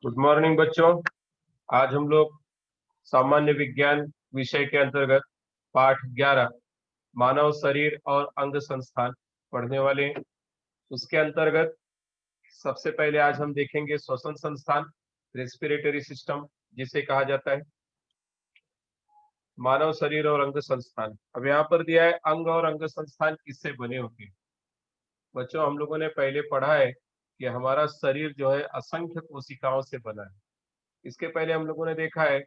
Good morning बच्चों। आज हम लोग सामान्य विज्ञान विषय के अंतर्गत पाठ 11 मानव शरीर और अंग संस्थान पढ़ने वाले हैं। उसके अंतर्गत सबसे पहले आज हम देखेंगे श्वसन संस्थान, रेस्पिरेटरी सिस्टम जिसे कहा जाता है। मानव शरीर और अंग संस्थान। अब यहाँ पर दिया है अंग और अंग संस्थान किससे बने होते हैं। बच्चों, हम लोगों ने पहले पढ़ा है कि हमारा शरीर जो है असंख्य कोशिकाओं से बना है। इसके पहले हम लोगों ने देखा है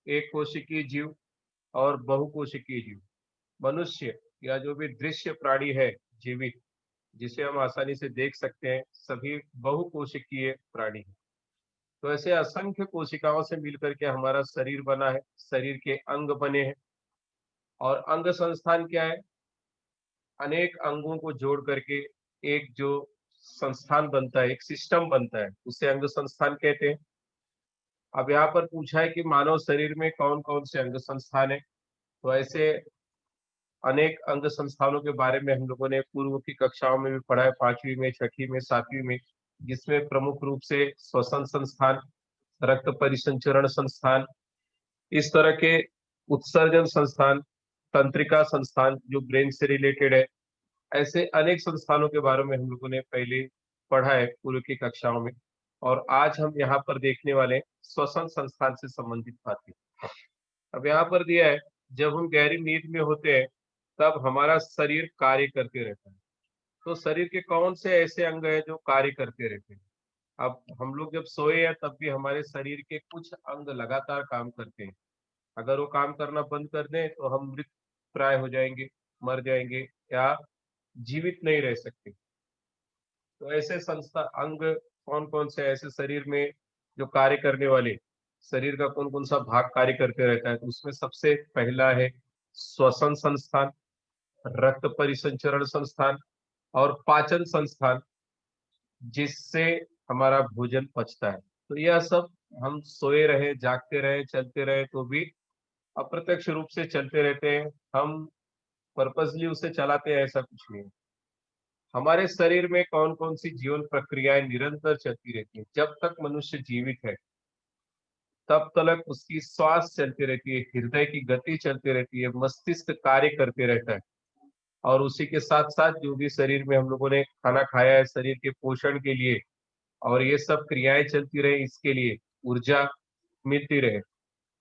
एक कोशिकीय जीव और बहुकोशिकीय जीव। मनुष्य या जो भी दृश्य प्राणी है जीवित, जिसे हम आसानी से देख सकते हैं, सभी बहुकोशिकीय प्राणी हैं। तो ऐसे असंख्य कोशिकाओं से मिलकर के हमारा शरीर बना है, शरीर के अंग बने हैं। और अंग संस्थान क्या है? अनेक अंगों को जोड़ करके एक जो संस्थान बनता है, एक सिस्टम बनता है, उसे अंग संस्थान कहते हैं। अब यहाँ पर पूछा है कि मानव शरीर में कौन कौन से अंग संस्थान है। तो ऐसे अनेक अंग संस्थानों के बारे में हम लोगों ने पूर्व की कक्षाओं में भी पढ़ा है, 5वीं में, 6ठी में, 7वीं में, जिसमें प्रमुख रूप से श्वसन संस्थान, रक्त परिसंचरण संस्थान, इस तरह के उत्सर्जन संस्थान, तंत्रिका संस्थान जो ब्रेन से रिलेटेड है, ऐसे अनेक संस्थानों के बारे में हम लोगों ने पहले पढ़ा है पूर्व की कक्षाओं में। और आज हम यहाँ पर देखने वाले श्वसन संस्थान से संबंधित बातें। अब यहाँ पर दिया है, जब हम गहरी नींद में होते हैं तब हमारा शरीर कार्य करते रहता है। तो शरीर के कौन से ऐसे अंग हैं जो कार्य करते रहते हैं? अब हम लोग जब सोए हैं तब भी हमारे शरीर के कुछ अंग लगातार काम करते हैं। अगर वो काम करना बंद कर दें तो हम मृत प्राय हो जाएंगे, मर जाएंगे या जीवित नहीं रह सकते। तो ऐसे संस्था अंग कौन कौन से ऐसे शरीर में जो कार्य करने वाले, शरीर का कौन कौन सा भाग कार्य करते रहता है? तो उसमें सबसे पहला है श्वसन संस्थान, रक्त परिसंचरण संस्थान और पाचन संस्थान, जिससे हमारा भोजन पचता है। तो यह सब हम सोए रहे, जागते रहे, चलते रहे तो भी अप्रत्यक्ष रूप से चलते रहते हैं। हम पर्पसली उसे चलाते हैं ऐसा कुछ नहीं है। हमारे शरीर में कौन कौन सी जीवन प्रक्रियाएं निरंतर चलती रहती हैं? जब तक मनुष्य जीवित है तब तक उसकी श्वास चलती रहती है, हृदय की गति चलती रहती है, मस्तिष्क कार्य करते रहता है। और उसी के साथ साथ जो भी शरीर में हम लोगों ने खाना खाया है शरीर के पोषण के लिए, और ये सब क्रियाएं चलती रहे इसके लिए, ऊर्जा मिलती रहे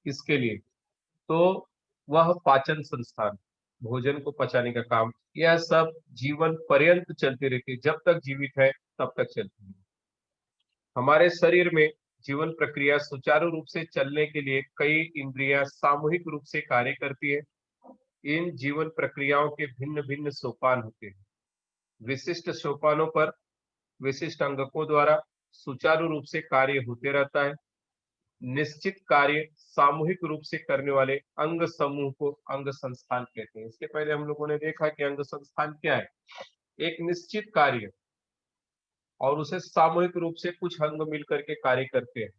इसके लिए, तो वह पाचन संस्थान, भोजन को पचाने का काम, यह सब जीवन पर्यंत चलती रहती है। जब तक जीवित है तब तक चलती है। हमारे शरीर में जीवन प्रक्रिया सुचारू रूप से चलने के लिए कई इंद्रियां सामूहिक रूप से कार्य करती है। इन जीवन प्रक्रियाओं के भिन्न भिन्न सोपान होते हैं। विशिष्ट सोपानों पर विशिष्ट अंगकों द्वारा सुचारू रूप से कार्य होते रहता है। निश्चित कार्य सामूहिक रूप से करने वाले अंग समूह को अंग संस्थान कहते हैं। इसके पहले हम लोगों ने देखा कि अंग संस्थान क्या है। एक निश्चित कार्य और उसे सामूहिक रूप से कुछ अंग मिलकर के कार्य करते हैं।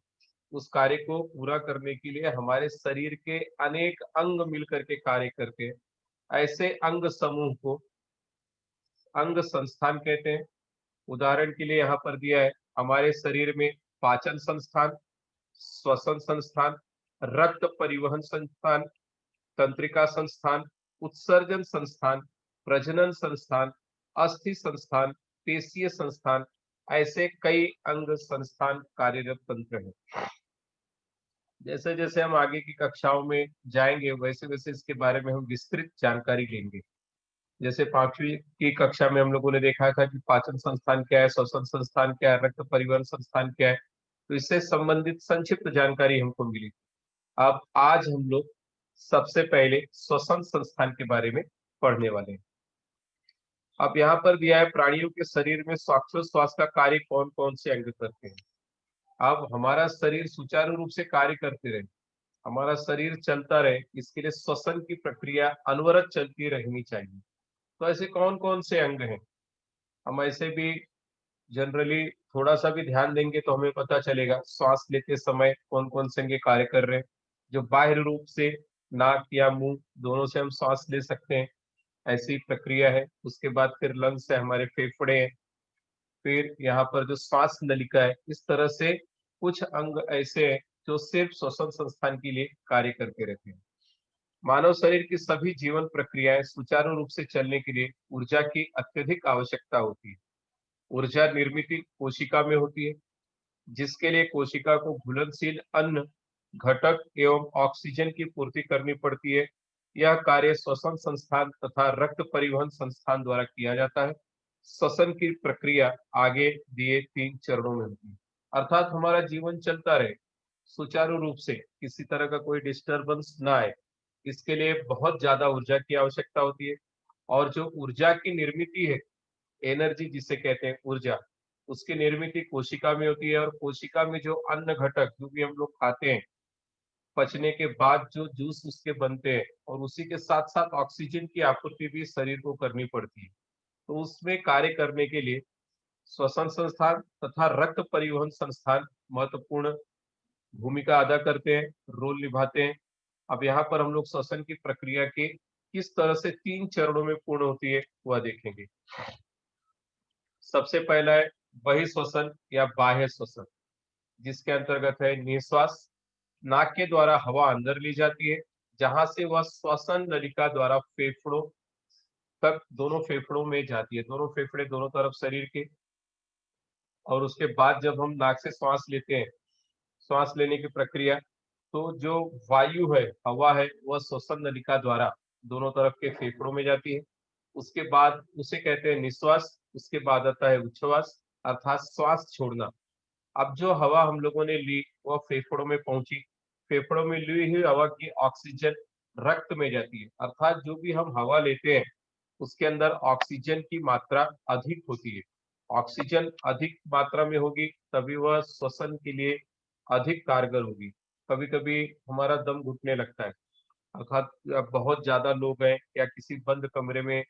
उस कार्य को पूरा करने के लिए हमारे शरीर के अनेक अंग मिलकर के कार्य करते हैं। ऐसे अंग समूह को अंग संस्थान कहते हैं। उदाहरण के लिए यहाँ पर दिया है, हमारे शरीर में पाचन संस्थान, श्वसन संस्थान, रक्त परिवहन संस्थान, तंत्रिका संस्थान, उत्सर्जन संस्थान, प्रजनन संस्थान, अस्थि संस्थान, पेशीय संस्थान, ऐसे कई अंग संस्थान कार्यरत तंत्र हैं। जैसे जैसे हम आगे की कक्षाओं में जाएंगे वैसे वैसे इसके बारे में हम विस्तृत जानकारी लेंगे। जैसे 5वीं की कक्षा में हम लोगों ने देखा था कि पाचन संस्थान क्या है, श्वसन संस्थान क्या है, रक्त परिवहन संस्थान क्या है। तो इससे संबंधित संक्षिप्त जानकारी हमको मिली। अब आज हम लोग सबसे पहले श्वसन संस्थान के बारे में पढ़ने वाले हैं। अब यहाँ पर दिया है, प्राणियों के शरीर में श्वासोच्छ्वास का कार्य कौन कौन से अंग करते हैं। अब हमारा शरीर सुचारू रूप से कार्य करते रहे, हमारा शरीर चलता रहे, इसके लिए श्वसन की प्रक्रिया अनवरत चलती रहनी चाहिए। तो ऐसे कौन कौन से अंग हैं? हम ऐसे भी जनरली थोड़ा सा भी ध्यान देंगे तो हमें पता चलेगा श्वास लेते समय कौन कौन से अंग कार्य कर रहे हैं। जो बाह्य रूप से नाक या मुंह दोनों से हम श्वास ले सकते हैं, ऐसी प्रक्रिया है। उसके बाद फिर लंग्स है, हमारे फेफड़े हैं, फिर यहाँ पर जो श्वास नलिका है, इस तरह से कुछ अंग ऐसे हैं जो सिर्फ श्वसन संस्थान के लिए कार्य करते रहते हैं। मानव शरीर की सभी जीवन प्रक्रियाएं सुचारू रूप से चलने के लिए ऊर्जा की अत्यधिक आवश्यकता होती है। ऊर्जा निर्मित कोशिका में होती है, जिसके लिए कोशिका को घुलनशील अन्न, घटक एवं ऑक्सीजन की पूर्ति करनी पड़ती है। यह कार्य श्वसन संस्थान तथा रक्त परिवहन संस्थान द्वारा किया जाता है। श्वसन की प्रक्रिया आगे दिए 3 चरणों में होती है। अर्थात हमारा जीवन चलता रहे सुचारू रूप से, किसी तरह का कोई डिस्टरबेंस ना आए, इसके लिए बहुत ज्यादा ऊर्जा की आवश्यकता होती है। और जो ऊर्जा की निर्मित है, एनर्जी जिसे कहते हैं ऊर्जा, उसकी निर्मित कोशिका में होती है। और कोशिका में जो अन्न घटक जो भी हम लोग खाते हैं, पचने के बाद जो जूस उसके बनते हैं, और उसी के साथ साथ ऑक्सीजन की आपूर्ति भी शरीर को करनी पड़ती है। तो उसमें कार्य करने के लिए श्वसन संस्थान तथा रक्त परिवहन संस्थान महत्वपूर्ण भूमिका अदा करते हैं, रोल निभाते हैं। अब यहाँ पर हम लोग श्वसन की प्रक्रिया के किस तरह से 3 चरणों में पूर्ण होती है वह देखेंगे। सबसे पहला है बहिश्वसन या बाह्य श्वसन, जिसके अंतर्गत है निश्वास। नाक के द्वारा हवा अंदर ली जाती है, जहां से वह श्वसन नलिका द्वारा फेफड़ों तक, दोनों फेफड़ों में जाती है, दोनों फेफड़े दोनों तरफ शरीर के। और उसके बाद जब हम नाक से श्वास लेते हैं, श्वास लेने की प्रक्रिया, तो जो वायु है, हवा है, वह श्वसन नलिका द्वारा दोनों तरफ के फेफड़ों में जाती है। उसके बाद उसे कहते हैं निश्वास। उसके बाद आता है उच्छ्वास, अर्थात श्वास छोड़ना। अब जो हवा हम लोगों ने ली वह फेफड़ों में पहुंची। फेफड़ों में ली हुई हवा की ऑक्सीजन रक्त में जाती है, अर्थात जो भी हम हवा लेते हैं उसके अंदर ऑक्सीजन की मात्रा अधिक होती है। ऑक्सीजन अधिक मात्रा में होगी तभी वह श्वसन के लिए अधिक कारगर होगी। कभी कभी हमारा दम घुटने लगता है, अर्थात अब बहुत ज्यादा लोग हैं या किसी बंद कमरे में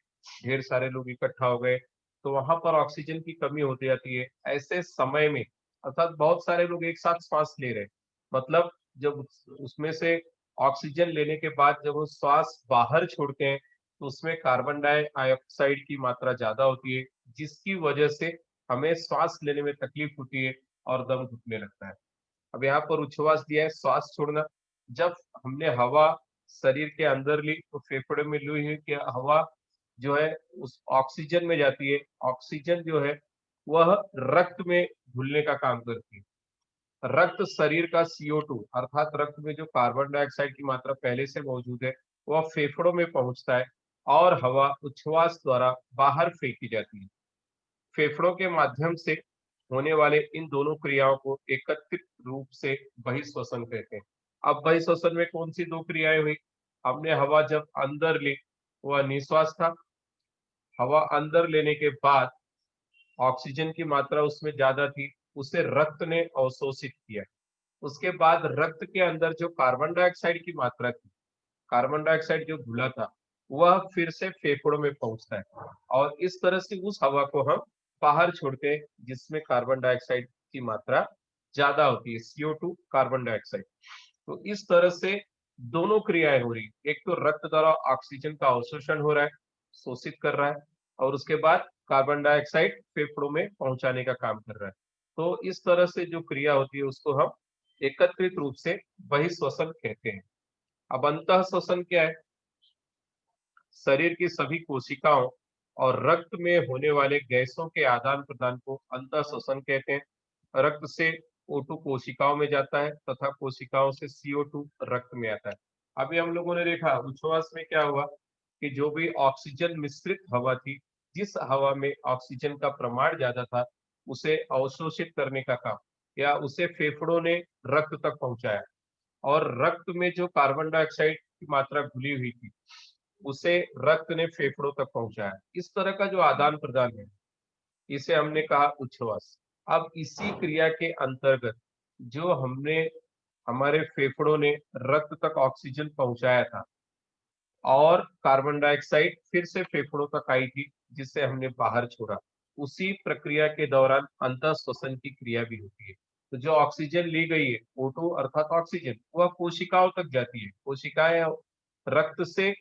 ढेर सारे लोग इकट्ठा हो गए, तो वहां पर ऑक्सीजन की कमी होती जाती है। ऐसे समय में, अर्थात बहुत सारे लोग एक साथ श्वास ले रहे हैं, मतलब जब उसमें से ऑक्सीजन लेने के बाद जब वो श्वास बाहर छोड़ते हैं, तो उसमें कार्बन डाइऑक्साइड की मात्रा ज्यादा होती है, जिसकी वजह से हमें श्वास लेने में तकलीफ होती है और दम घुटने लगता है। अब यहाँ पर उच्छ्वास दिया है, श्वास छोड़ना। जब हमने हवा शरीर के अंदर ली तो फेफड़े में ली हुई कि हवा जो है उस ऑक्सीजन में जाती है। ऑक्सीजन जो है वह रक्त में घुलने का काम करती है। रक्त शरीर का CO2, अर्थात रक्त में जो कार्बन डाइऑक्साइड की मात्रा पहले से मौजूद है, वह फेफड़ों में पहुंचता है और हवा उच्छ्वास द्वारा बाहर फेंकी जाती है। फेफड़ों के माध्यम से होने वाले इन दोनों क्रियाओं को एकत्रित रूप से बहिश्वसन कहते हैं। अब बहिश्वसन में कौन सी 2 क्रियाएं हुई? हमने हवा जब अंदर ली वह निश्वास था। हवा अंदर लेने के बाद ऑक्सीजन की मात्रा उसमें ज्यादा थी, उसे रक्त ने अवशोषित किया। उसके बाद रक्त के अंदर जो कार्बन डाइऑक्साइड की मात्रा थी, कार्बन डाइऑक्साइड जो घुला था, वह फिर से फेफड़ों में पहुंचता है और इस तरह से उस हवा को हम बाहर छोड़ते हैं, जिसमें कार्बन डाइऑक्साइड की मात्रा ज्यादा होती है, CO2 कार्बन डाइऑक्साइड। तो इस तरह से दोनों क्रियाएं हो रही, एक तो रक्त द्वारा ऑक्सीजन का अवशोषण हो रहा है, शोषित कर रहा है, और उसके बाद कार्बन डाइऑक्साइड फेफड़ों में पहुंचाने का काम कर रहा है। तो इस तरह से जो क्रिया होती है उसको हम एकत्रित रूप से बहिश्वसन कहते हैं। अब अंतः श्वसन क्या है? शरीर की सभी कोशिकाओं और रक्त में होने वाले गैसों के आदान प्रदान को अंतः श्वसन कहते हैं। रक्त से O2 कोशिकाओं में जाता है तथा कोशिकाओं से CO2 रक्त में आता है। अभी हम लोगों ने देखा उच्छ्वास में क्या हुआ कि जो भी ऑक्सीजन मिश्रित हवा थी, जिस हवा में ऑक्सीजन का प्रमाण ज्यादा था, उसे अवशोषित करने का काम या उसे फेफड़ों ने रक्त तक पहुंचाया। और रक्त में जो कार्बन डाइऑक्साइड की मात्रा घुली हुई थी, उसे रक्त ने फेफड़ों तक पहुंचाया। इस तरह का जो आदान प्रदान है, इसे हमने कहा उच्छ्वास। अब इसी क्रिया के अंतर्गत जो हमने, हमारे फेफड़ों ने रक्त तक ऑक्सीजन पहुंचाया था और कार्बन डाइऑक्साइड फिर से फेफड़ों तक आई थी, जिसे हमने बाहर छोड़ा, उसी प्रक्रिया के दौरान अंतः श्वसन की क्रिया भी होती है। तो जो ऑक्सीजन ली गई है, O2 अर्थात ऑक्सीजन, वह कोशिकाओं तक जाती है। कोशिकाएं रक्त से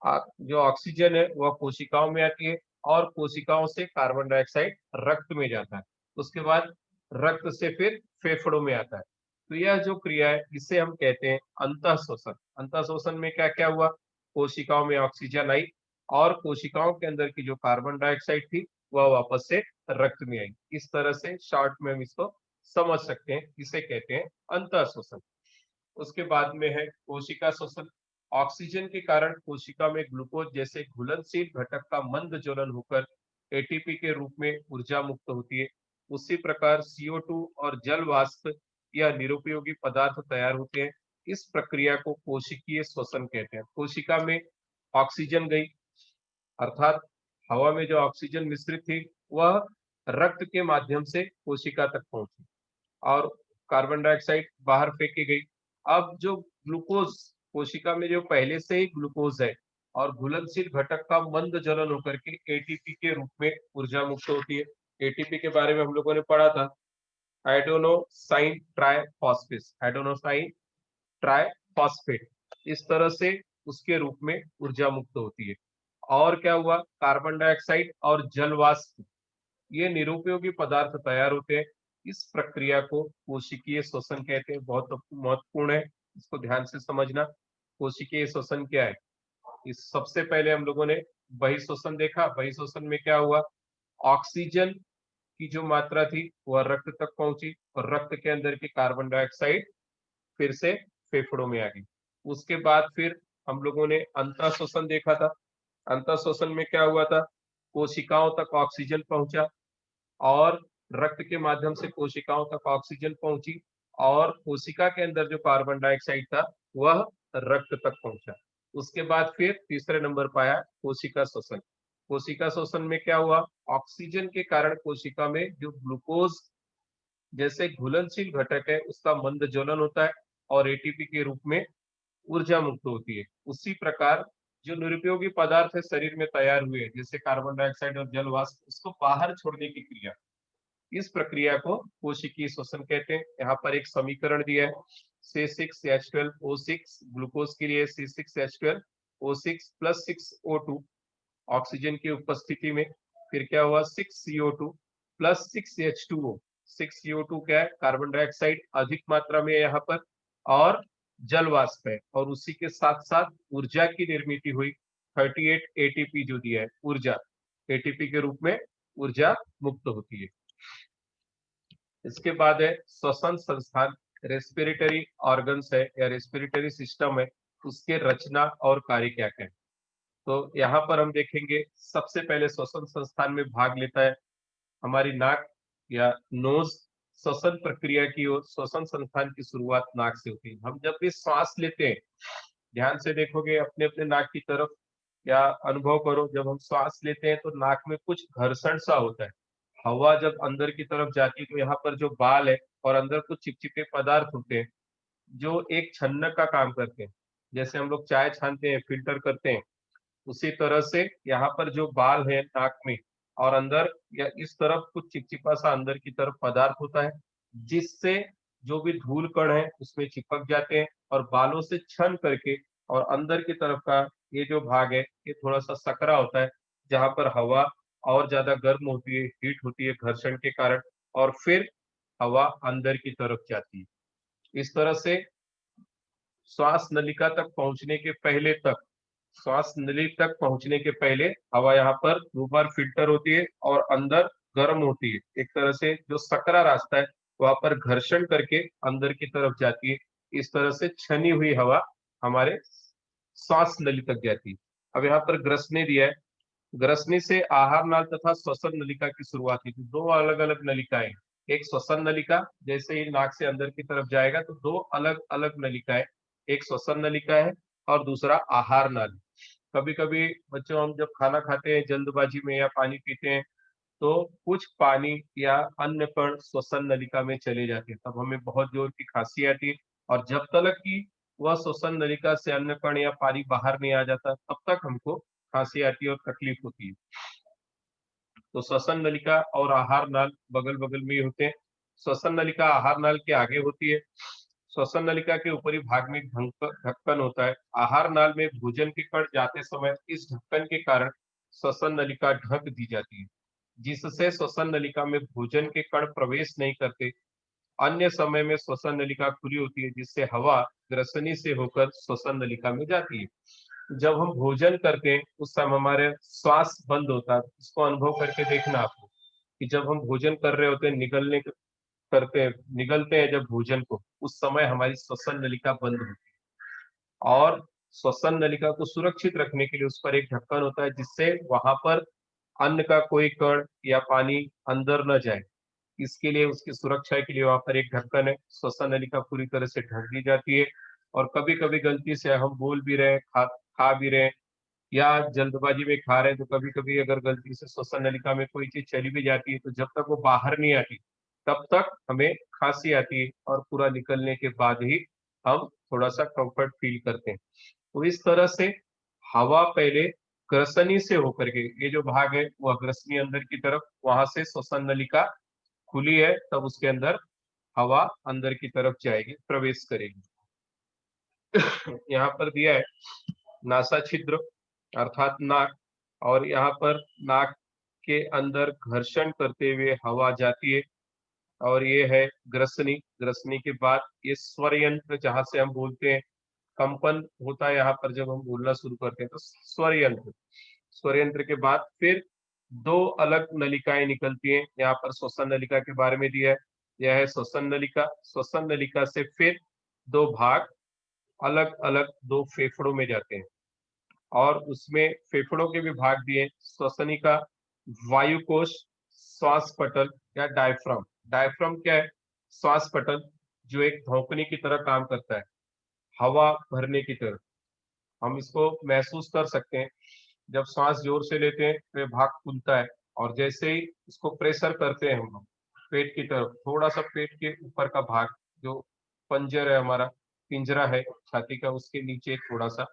जो ऑक्सीजन है वह कोशिकाओं में आती है और कोशिकाओं से कार्बन डाइऑक्साइड रक्त में जाता है। उसके बाद रक्त से फिर फेफड़ों में आता है। तो यह जो क्रिया है इसे हम कहते हैं अंतःशोषण। अंतःशोषण में क्या क्या हुआ, कोशिकाओं में ऑक्सीजन आई और कोशिकाओं के अंदर की जो कार्बन डाइऑक्साइड थी वह वापस से रक्त में आई। इस तरह से शॉर्ट में हम इसको समझ सकते हैं, इसे कहते हैं अंतःशोषण। उसके बाद में है कोशिका शोषण। ऑक्सीजन के कारण कोशिका में ग्लूकोज जैसे घुलनशील घटक का मंद ज्वलन होकर एटीपी के रूप में ऊर्जा मुक्त होती है। उसी प्रकार CO2 और जल वाष्प या निरुपयोगी पदार्थ तैयार होते हैं। इस प्रक्रिया को कोशिकीय श्वसन कहते हैं। कोशिका में ऑक्सीजन गई, अर्थात हवा में जो ऑक्सीजन मिश्रित थी वह रक्त के माध्यम से कोशिका तक पहुंची और कार्बन डाइऑक्साइड बाहर फेंकी गई। अब जो ग्लूकोज कोशिका में जो पहले से ही ग्लूकोज है और घुलनशील घटक का मंद ज्वलन होकर के एटीपी के रूप में ऊर्जा मुक्त होती है। एटीपी के बारे में हम लोगों ने पढ़ा था, एडेनोसाइन ट्राइफॉस्फेट, एडेनोसाइन ट्राइफॉस्फेट। इस तरह से उसके रूप में ऊर्जा मुक्त होती है। और क्या हुआ, कार्बन डाइऑक्साइड और जल वाष्प ये निरुपयोगी पदार्थ तैयार होते हैं। इस प्रक्रिया को कोशिकीय श्वसन कहते हैं। बहुत महत्वपूर्ण है, इसको ध्यान से समझना। कोशिकीय श्वसन क्या है, इस सबसे पहले हम लोगों ने बहिःश्वसन देखा। बहिःश्वसन में क्या हुआ, ऑक्सीजन की जो मात्रा थी वह रक्त तक पहुंची और रक्त के अंदर की कार्बन डाइऑक्साइड फिर से फेफड़ों में आ गई। उसके बाद फिर हम लोगों ने अंतःश्वसन देखा था। अंतःश्वसन में क्या हुआ था, कोशिकाओं तक ऑक्सीजन पहुंचा और रक्त के माध्यम से कोशिकाओं तक ऑक्सीजन पहुंची और कोशिका के अंदर जो कार्बन डाइऑक्साइड था वह रक्त तक पहुंचा। उसके बाद फिर तीसरे नंबर पर आया कोशिका श्वसन। कोशिका श्वसन में क्या हुआ, ऑक्सीजन के कारण कोशिका में जो ग्लूकोज जैसे घुलनशील घटक है उसका मंद ज्वलन होता है और एटीपी के रूप में ऊर्जा मुक्त होती है। उसी प्रकार जो निरुपयोगी पदार्थ है शरीर में तैयार हुए जैसे कार्बन डाइऑक्साइड और जल वाष्प, उसको बाहर छोड़ने की क्रिया, इस प्रक्रिया को कोशिकीय श्वसन कहते हैं। यहाँ पर एक समीकरण दिया है, C6H12O6, ग्लूकोज के लिए C6H12O6 प्लस 6O2 ऑक्सीजन की उपस्थिति में। फिर क्या हुआ, 6CO2 प्लस 6H2O। 6CO2 क्या है, कार्बन डाइऑक्साइड अधिक मात्रा में है यहाँ पर और जल वाष्प है और उसी के साथ साथ ऊर्जा की निर्मित हुई 38 एटीपी जो दिया है ऊर्जा, एटीपी के रूप में ऊर्जा मुक्त होती है। इसके बाद है श्वसन संस्थान। रेस्पिरेटरी ऑर्गन्स है या रेस्पिरेटरी सिस्टम है, उसके रचना और कार्य क्या क्या है। तो यहाँ पर हम देखेंगे सबसे पहले श्वसन संस्थान में भाग लेता है हमारी नाक या नोज। श्वसन प्रक्रिया की ओर श्वसन संस्थान की शुरुआत नाक से होती है। हम जब भी श्वास लेते हैं, ध्यान से देखोगे अपने अपने नाक की तरफ या अनुभव करो, जब हम श्वास लेते हैं तो नाक में कुछ घर्षण सा होता है। हवा जब अंदर की तरफ जाती है तो यहाँ पर जो बाल है और अंदर कुछ चिपचिपे पदार्थ होते हैं जो एक छन्नक का काम करते हैं। जैसे हम लोग चाय छानते हैं, फिल्टर करते हैं, उसी तरह से यहाँ पर जो बाल है नाक में और अंदर या इस तरफ कुछ चिपचिपा सा अंदर की तरफ पदार्थ होता है जिससे जो भी धूल कण है उसमें चिपक जाते हैं और बालों से छन करके और अंदर की तरफ का ये जो भाग है ये थोड़ा सा सकरा होता है जहां पर हवा और ज्यादा गर्म होती है, हीट होती है घर्षण के कारण और फिर हवा अंदर की तरफ जाती है। इस तरह से श्वास नलिका तक पहुंचने के पहले तक, श्वास नली तक पहुंचने के पहले हवा यहाँ पर दो बार फिल्टर होती है और अंदर गर्म होती है। एक तरह से जो सकरा रास्ता है वहां पर घर्षण करके अंदर की तरफ जाती है। इस तरह से छनी हुई हवा हमारे श्वास नली तक जाती है। अब यहाँ पर ग्रसनी दिया है, ग्रसनी से आहार नाल तथा श्वसन नलिका की शुरुआत की। दो अलग अलग नलिकाएं, एक श्वसन नलिका, जैसे ही नाक से अंदर की तरफ जाएगा तो दो अलग अलग नलिकाएं, एक श्वसन नलिका है और दूसरा आहार नाली। कभी कभी बच्चों हम जब खाना खाते हैं जल्दबाजी में या पानी पीते हैं तो कुछ पानी या अन्य कण श्वसन नलिका में चले जाते हैं, तब हमें बहुत जोर की खांसी आती है और जब तक कि वह श्वसन नलिका से अन्य कण या पानी बाहर नहीं आ जाता तब तक हमको खांसी आती है और तकलीफ होती है। तो श्वसन नलिका और आहार नाल बगल बगल में ही होते हैं। श्वसन नलिका आहार नाल के आगे होती है। श्वसन नलिका के ऊपरी भाग में ढक्कन होता है। आहार नाल में भोजन के कण जाते समय इस ढक्कन के कारण श्वसन नलिका ढक दी जाती है। जिससे श्वसन नलिका में भोजन के कण प्रवेश नहीं करते। अन्य समय में श्वसन नलिका खुली होती है, जिससे हवा ग्रसनी से होकर श्वसन नलिका में जाती है। जब हम भोजन करते हैं उस समय हमारे श्वास बंद होता है। इसको अनुभव करके देखना आपको कि जब हम भोजन कर रहे होते हैं, करते हैं, निगलते हैं जब भोजन को, उस समय हमारी श्वसन नलिका बंद होती है। और श्वसन नलिका को सुरक्षित रखने के लिए उस पर एक ढक्कन होता है, जिससे वहां पर अन्न का कोई कण या पानी अंदर न जाए। इसके लिए, उसकी सुरक्षा के लिए वहां पर एक ढक्कन है। श्वसन नलिका पूरी तरह से ढक दी जाती है। और कभी कभी गलती से हम बोल भी रहे हैं, खा भी रहे हैं, या जल्दबाजी में खा रहे हैं, तो कभी कभी अगर गलती से श्वसन नलिका में कोई चीज चली भी जाती है, तो जब तक वो बाहर नहीं आती तब तक हमें खांसी आती है, और पूरा निकलने के बाद ही हम थोड़ा सा कंफर्ट फील करते हैं। तो इस तरह से हवा पहले ग्रसनी से होकर के, ये जो भाग है वो ग्रसनी अंदर की तरफ, वहां से श्वसन नलिका खुली है, तब उसके अंदर हवा अंदर की तरफ जाएगी, प्रवेश करेगी। यहाँ पर दिया है नासा छिद्र अर्थात नाक, और यहाँ पर नाक के अंदर घर्षण करते हुए हवा जाती है। और ये है ग्रसनी। ग्रसनी के बाद ये स्वर यंत्र, जहां से हम बोलते हैं, कंपन होता है यहाँ पर जब हम बोलना शुरू करते हैं, तो स्वर यंत्र। स्वर यंत्र के बाद फिर दो अलग नलिकाएं निकलती हैं। यहाँ पर श्वसन नलिका के बारे में दिया है, यह है श्वसन नलिका। श्वसन नलिका से फिर दो भाग अलग अलग दो फेफड़ों में जाते हैं, और उसमें फेफड़ों के भी भाग दिए। श्वसनिका, वायुकोश, श्वास पटल या डायफ्राम। डायफ्राम क्या है? श्वास पटल, जो एक धौंकनी की तरह काम करता है, हवा भरने की तरह। हम इसको महसूस कर सकते हैं, जब सांस जोर से लेते हैं तो ये भाग खुलता है, और जैसे ही इसको प्रेशर करते हैं हम लोग पेट की तरफ, थोड़ा सा पेट के ऊपर का भाग, जो पंजर है हमारा, पिंजरा है छाती का, उसके नीचे थोड़ा सा,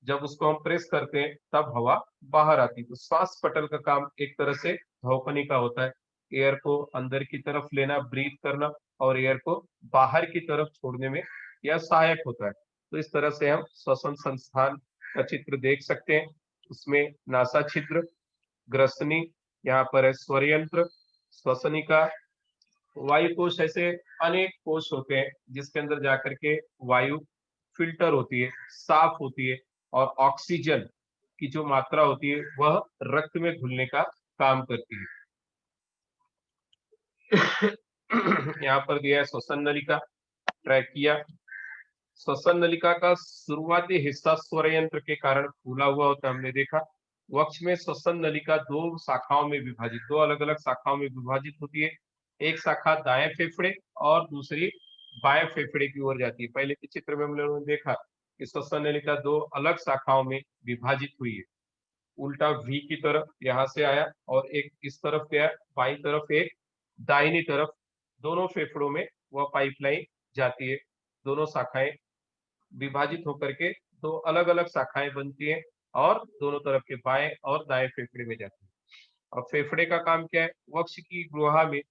जब उसको हम प्रेस करते हैं तब हवा बाहर आती है। तो श्वास पटल का काम एक तरह से धौंकनी का होता है, एयर को अंदर की तरफ लेना, ब्रीथ करना, और एयर को बाहर की तरफ छोड़ने में यह सहायक होता है। तो इस तरह से हम श्वसन संस्थान का चित्र देख सकते हैं। उसमें नासा छिद्र, ग्रसनी, यहाँ पर है स्वर यंत्र, श्वसनिका, वायु कोश, ऐसे अनेक कोश होते हैं जिसके अंदर जाकर के वायु फिल्टर होती है, साफ होती है, और ऑक्सीजन की जो मात्रा होती है वह रक्त में घुलने का काम करती है। यहाँ पर दिया है श्वसन नलिका, ट्रैकिया। श्वसन नलिका का शुरुआती हिस्सा स्वर यंत्र के कारण फूला हुआ होता है, हमने देखा। वक्ष में श्वसन नलिका दो शाखाओं में विभाजित, दो अलग अलग शाखाओं में विभाजित होती है। एक शाखा दाएं फेफड़े और दूसरी बाएं फेफड़े की ओर जाती है। पहले के चित्र में हम लोगों ने देखा कि श्वसन नलिका दो अलग शाखाओं में विभाजित हुई है। उल्टा वी की तरफ यहाँ से आया, और एक इस तरफ गया, बाई तरफ एक, दाहिनी तरफ, दोनों फेफड़ों में वह पाइपलाइन जाती है। दोनों शाखाएं विभाजित होकर के दो अलग अलग शाखाएं बनती हैं, और दोनों तरफ के बाएं और दाएं फेफड़े में जाती है। और फेफड़े का काम क्या है? वक्ष की गुहा में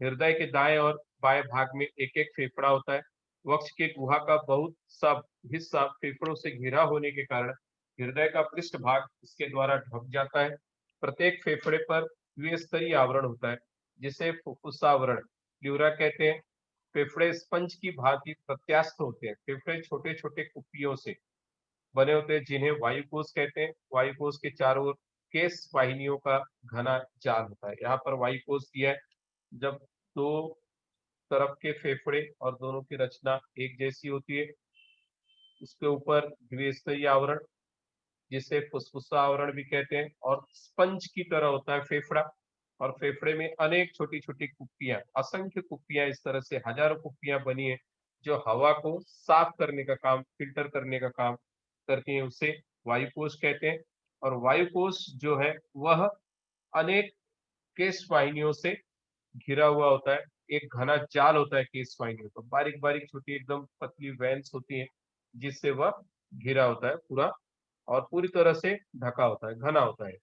हृदय के दाएं और बाएं भाग में एक एक फेफड़ा होता है। वक्ष के गुहा का बहुत सा हिस्सा फेफड़ों से घिरा होने के कारण हृदय का पृष्ठ भाग इसके द्वारा ढक जाता है। प्रत्येक फेफड़े पर द्विस्तरीय आवरण होता है, जिसे फुफ्फुसावरण, प्लूरा कहते हैं। फेफड़े स्पंज की भांति प्रत्यास्थ होते हैं। फेफड़े छोटे छोटे कुप्पियों से बने होते हैं, जिन्हें वायुकोश कहते हैं। वायुकोश के चारों ओर केश वाहिनियों का घना जाल होता है। यहाँ पर वायुकोश दिया है। जब दो तरफ के फेफड़े और दोनों की रचना एक जैसी होती है, उसके ऊपर द्विस्तरीय आवरण, जिसे फुफ्फुसा आवरण भी कहते हैं, और स्पंज की तरह होता है फेफड़ा। और फेफड़े में अनेक छोटी छोटी कुप्पियां, असंख्य कुप्पियां, इस तरह से हजारों कुप्पियां बनी है, जो हवा को साफ करने का काम, फिल्टर करने का काम करती हैं। उसे वायुकोश कहते हैं। और वायुकोश जो है वह अनेक केश वाहिनियों से घिरा हुआ होता है। एक घना जाल होता है केश वाहिनियों का, बारीक बारीक छोटी एकदम पतली वेन्स होती है, जिससे वह घिरा होता है पूरा, और पूरी तरह से ढका होता है, घना होता है।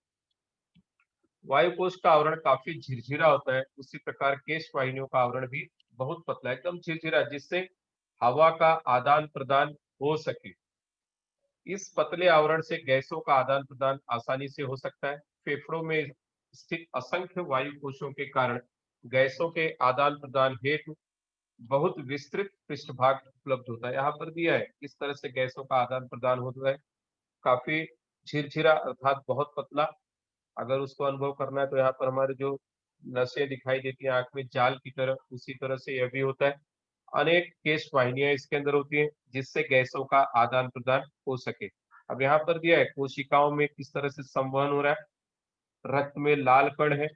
वायुकोश का आवरण काफी झिरझिरा होता है, उसी प्रकार केश वाहिनियों का आवरण भी बहुत पतला, एकदम झिरझिरा, जिससे हवा का आदान प्रदान हो सके। इस पतले आवरण से गैसों का आदान प्रदान आसानी से हो सकता है। फेफड़ों में स्थित असंख्य वायु कोशों के कारण गैसों के आदान प्रदान हेतु बहुत विस्तृत पृष्ठभाग उपलब्ध होता है। यहाँ पर दिया है किस तरह से गैसों का आदान प्रदान होता है। काफी झिरझिरा अर्थात बहुत पतला, अगर उसको अनुभव करना है तो यहाँ पर हमारे जो नसें दिखाई देती हैं आंख में जाल की तरह, उसी तरह से यह भी होता है। अनेक केश वाहिनियां इसके अंदर होती हैं जिससे गैसों का आदान प्रदान हो सके। अब यहाँ पर दिया है कोशिकाओं में किस तरह से संवहन हो रहा है। रक्त में लाल कण है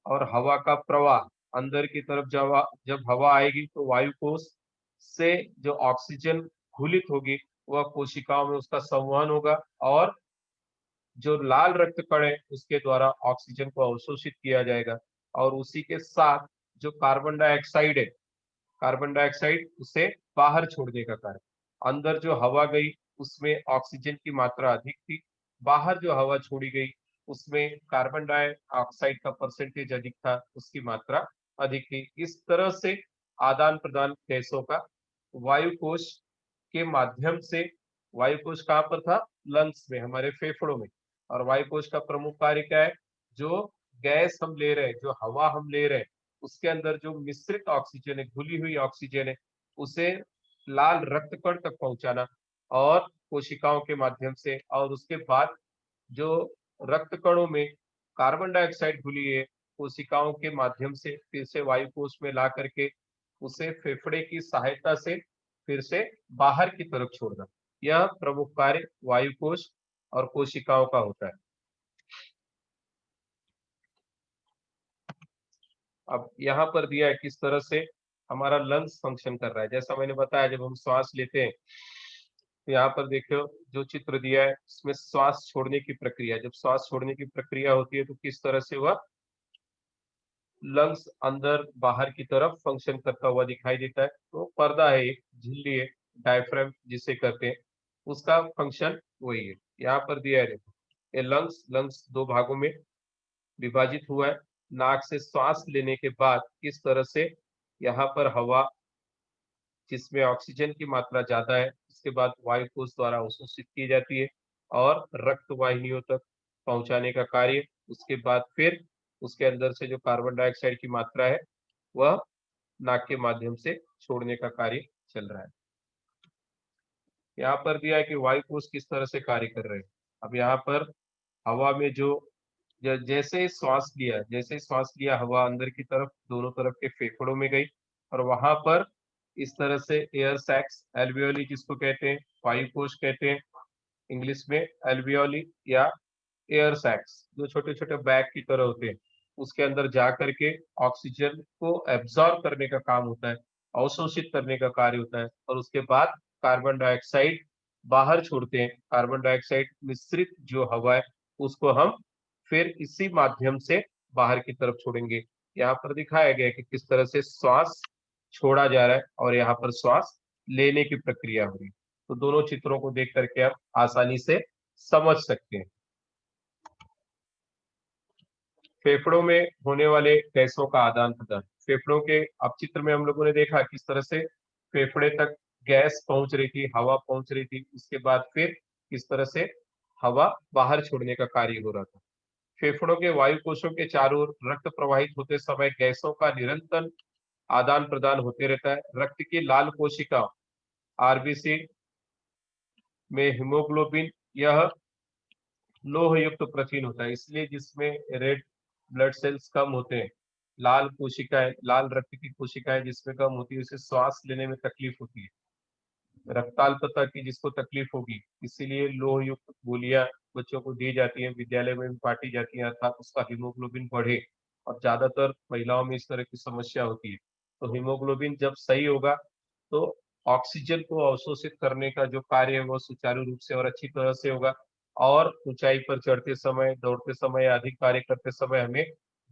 और हवा का प्रवाह अंदर की तरफ जब हवा आएगी तो वायु कोश से जो ऑक्सीजन घुलित होगी वह कोशिकाओं में उसका संवहन होगा और जो लाल रक्त कण है उसके द्वारा ऑक्सीजन को अवशोषित किया जाएगा और उसी के साथ जो कार्बन डाइऑक्साइड है, कार्बन डाइऑक्साइड उसे बाहर छोड़ने का कार्य। अंदर जो हवा गई उसमें ऑक्सीजन की मात्रा अधिक थी, बाहर जो हवा छोड़ी गई उसमें कार्बन डाइऑक्साइड का परसेंटेज अधिक था, उसकी मात्रा अधिक थी। इस तरह से आदान प्रदान गैसों का वायु कोश के माध्यम से। वायु कोश कहाँ पर था? लंग्स में, हमारे फेफड़ों में। और वायु कोश का प्रमुख कार्य क्या है? जो गैस हम ले रहे हैं, जो हवा हम ले रहे हैं, उसके अंदर जो मिश्रित ऑक्सीजन है, घुली हुई ऑक्सीजन है, उसे लाल रक्त कण तक पहुंचाना और कोशिकाओं के माध्यम से, और उसके बाद जो रक्त कणों में कार्बन डाइऑक्साइड घुली है कोशिकाओं के माध्यम से फिर से वायु कोश में ला करके उसे फेफड़े की सहायता से फिर से बाहर की तरफ छोड़ना। यह प्रमुख कार्य वायु कोश और कोशिकाओं का होता है। अब यहाँ पर दिया है किस तरह से हमारा लंग्स फंक्शन कर रहा है। जैसा मैंने बताया जब हम श्वास लेते हैं तो यहाँ पर देखो जो चित्र दिया है उसमें श्वास छोड़ने की प्रक्रिया, जब श्वास छोड़ने की प्रक्रिया होती है तो किस तरह से वह लंग्स अंदर बाहर की तरफ फंक्शन करता हुआ दिखाई देता है। तो पर्दा है, एक झिल्ली है, डायफ्राम जिसे कहते हैं, उसका फंक्शन वही है। यहाँ पर दिया है देखो, ये लंग्स लंग्स दो भागों में विभाजित हुआ है। नाक से श्वास लेने के बाद किस तरह से यहाँ पर हवा जिसमें ऑक्सीजन की मात्रा ज्यादा है उसके बाद वायु कोश द्वारा अवशोषित की जाती है और रक्त वाहिनियों तक पहुंचाने का कार्य। उसके बाद फिर उसके अंदर से जो कार्बन डाइऑक्साइड की मात्रा है वह नाक के माध्यम से छोड़ने का कार्य चल रहा है। यहाँ पर दिया है कि वायु कोश किस तरह से कार्य कर रहे हैं। अब यहाँ पर हवा में जो जैसे ही श्वास लिया हवा अंदर की तरफ दोनों तरफ के फेफड़ों में गई और वहां पर इस तरह से एयर सैक्स एल्वियोली जिसको कहते हैं, वायु कोश कहते हैं इंग्लिश में, एल्वियोली या एयर सैक्स जो छोटे छोटे बैग की तरह होते हैं, उसके अंदर जा करके ऑक्सीजन को एब्जॉर्ब करने का काम होता है, अवशोषित करने का कार्य होता है और उसके बाद कार्बन डाइऑक्साइड बाहर छोड़ते हैं। कार्बन डाइऑक्साइड मिश्रित जो हवा है उसको हम फिर इसी माध्यम से बाहर की तरफ छोड़ेंगे। यहाँ पर दिखाया गया है कि किस तरह से श्वास छोड़ा जा रहा है और यहाँ पर श्वास लेने की प्रक्रिया हो रही है। तो दोनों चित्रों को देख करके आप आसानी से समझ सकते हैं। फेफड़ों में होने वाले गैसों का आदान प्रदान। फेफड़ों के अब चित्र में हम लोगों ने देखा किस तरह से फेफड़े तक गैस पहुंच रही थी, हवा पहुंच रही थी, उसके बाद फिर किस तरह से हवा बाहर छोड़ने का कार्य हो रहा था। फेफड़ों के वायु कोशों के चारों ओर रक्त प्रवाहित होते समय गैसों का निरंतर आदान प्रदान होते रहता है। रक्त की लाल कोशिका आरबीसी में हीमोग्लोबिन यह लोह युक्त प्रोटीन होता है, इसलिए जिसमें रेड ब्लड सेल्स कम होते हैं, लाल कोशिकाएं, लाल रक्त की कोशिकाएं जिसमें कम होती है, उसे श्वास लेने में तकलीफ होती है। रक्ताल्पता की जिसको तकलीफ होगी, इसीलिए लोह युक्त गोलियां बच्चों को दी जाती हैं, विद्यालय में भी बांटी जाती हैं, अर्थात उसका हीमोग्लोबिन बढ़े। और ज्यादातर महिलाओं में इस तरह की समस्या होती है। तो हीमोग्लोबिन जब सही होगा तो ऑक्सीजन को अवशोषित करने का जो कार्य है वो सुचारू रूप से और अच्छी तरह से होगा और ऊंचाई पर चढ़ते समय, दौड़ते समय या अधिक कार्य करते समय हमें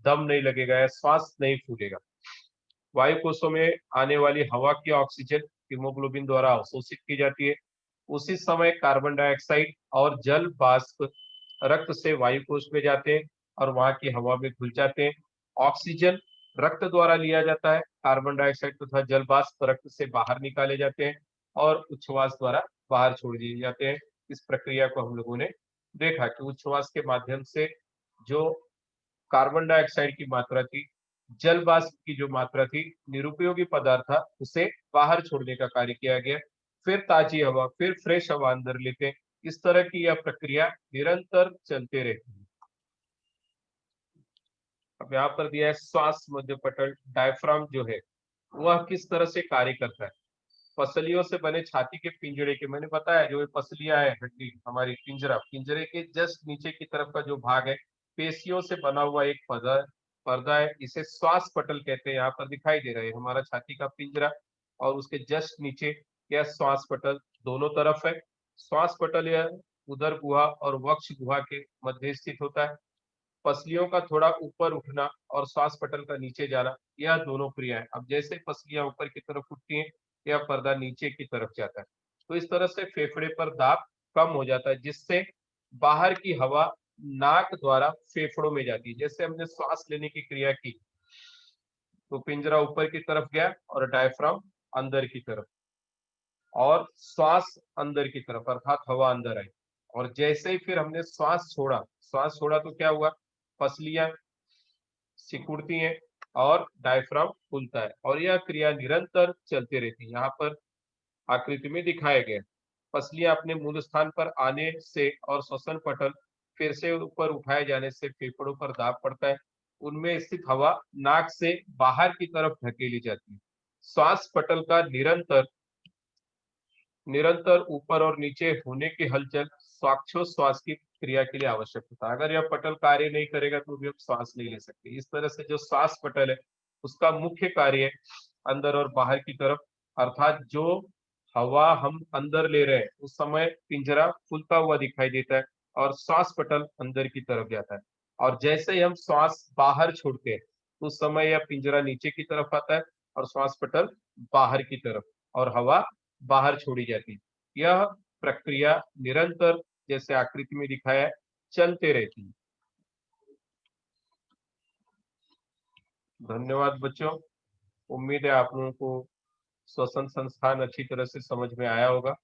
दम नहीं लगेगा या श्वास नहीं फूलेगा। वायु कोशों में आने वाली हवा की ऑक्सीजन हीमोग्लोबिन द्वारा अवशोषित की जाती है। उसी समय कार्बन डाइऑक्साइड और जल वाष्प रक्त से वायु कोश में जाते हैं और वहां की हवा में घुल जाते हैं। ऑक्सीजन रक्त द्वारा लिया जाता है, कार्बन डाइऑक्साइड तथा जल वाष्प रक्त से बाहर निकाले जाते हैं और उच्छ्वास द्वारा बाहर छोड़ दिए जाते हैं। इस प्रक्रिया को हम लोगों ने देखा कि उच्छ्वास के माध्यम से जो कार्बन डाइऑक्साइड की मात्रा थी, जल वाष्प की जो मात्रा थी, निरुपयोगी पदार्थ था, उसे बाहर छोड़ने का कार्य किया गया। फिर ताजी हवा, फिर फ्रेश हवा अंदर लेते हैं। इस तरह की यह प्रक्रिया निरंतर चलते रहती है। अब यहाँ पर दिया है श्वास मध्यपटल डायफ्राम जो है वह किस तरह से कार्य करता है। पसलियों से बने छाती के पिंजरे के, मैंने बताया जो ये पसलियां है, हड्डी हमारी पिंजरा, पिंजरे के जस्ट नीचे की तरफ का जो भाग है, पेशियों से बना हुआ एक पर्दा है, इसे श्वास पटल कहते हैं। यहाँ पर दिखाई दे रहा है हमारा छाती का पिंजरा, और उसके जस्ट नीचे यह श्वास पटल दोनों तरफ है। श्वास पटल यह उदर गुहा और वक्ष गुहा के मध्य स्थित होता है। पसलियों का थोड़ा ऊपर उठना और श्वास पटल का नीचे जाना, यह दोनों क्रियाएं। अब जैसे पसलियां ऊपर की तरफ उठती हैं, यह पर्दा नीचे की तरफ जाता है। तो इस तरह से फेफड़े पर दाब कम हो जाता है, जिससे बाहर की हवा नाक द्वारा फेफड़ों में जाती है। जैसे हमने श्वास लेने की क्रिया की, तो पिंजरा ऊपर की तरफ गया और डायफ्राम अंदर की तरफ, और श्वास अंदर की तरफ, अर्थात हवा अंदर आई। और जैसे ही फिर हमने श्वास छोड़ा तो क्या हुआ, पसलियां सिकुड़ती हैं और डायफ्राम खुलता है, और यह क्रिया निरंतर चलती रहती है। यहाँ पर आकृति में दिखाया गया है। पसलियां अपने मूल स्थान पर आने से और श्वसन पटल फिर से ऊपर उठाए जाने से फेफड़ों पर दाब पड़ता है। उनमें स्थित हवा नाक से बाहर की तरफ धकेली जाती है। श्वास पटल का निरंतर निरंतर ऊपर और नीचे होने की हलचल श्वासोच्छ्वास की क्रिया के लिए आवश्यक होता है। अगर यह पटल कार्य नहीं करेगा तो भी हम श्वास नहीं ले सकते। इस तरह से जो श्वास पटल है उसका मुख्य कार्य है अंदर और बाहर की तरफ, अर्थात जो हवा हम अंदर ले रहे हैं उस समय पिंजरा फूलता हुआ दिखाई देता है और श्वास पटल अंदर की तरफ जाता है। और जैसे ही हम श्वास बाहर छोड़ते हैं उस समय यह पिंजरा नीचे की तरफ आता है और श्वास पटल बाहर की तरफ, और हवा बाहर छोड़ी जाती है। यह प्रक्रिया निरंतर, जैसे आकृति में दिखाया है, चलते रहती है। धन्यवाद बच्चों। उम्मीद है आप लोगों को श्वसन संस्थान अच्छी तरह से समझ में आया होगा।